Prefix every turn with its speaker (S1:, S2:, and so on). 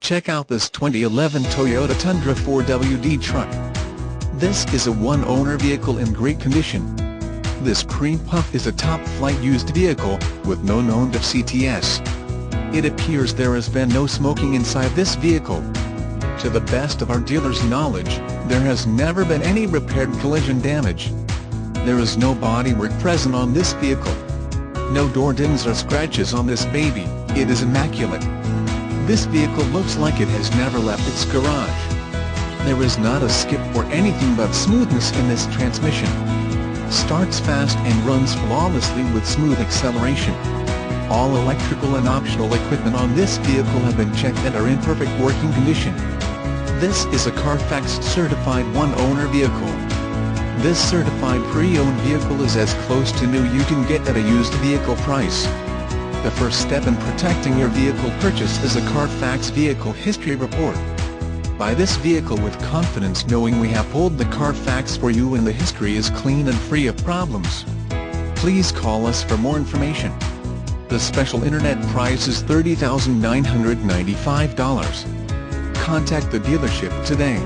S1: Check out this 2011 Toyota Tundra 4WD truck. This is a one-owner vehicle in great condition. This cream puff is a top-flight used vehicle, with no known FCTS. It appears there has been no smoking inside this vehicle. To the best of our dealer's knowledge, there has never been any repaired collision damage. There is no bodywork present on this vehicle. No door dings or scratches on this baby, it is immaculate. This vehicle looks like it has never left its garage. There is not a skip or anything but smoothness in this transmission. Starts fast and runs flawlessly with smooth acceleration. All electrical and optional equipment on this vehicle have been checked and are in perfect working condition. This is a Carfax certified one-owner vehicle. This certified pre-owned vehicle is as close to new you can get at a used vehicle price. The first step in protecting your vehicle purchase is a Carfax Vehicle History Report. Buy this vehicle with confidence knowing we have pulled the Carfax for you and the history is clean and free of problems. Please call us for more information. The special internet price is $30,995. Contact the dealership today.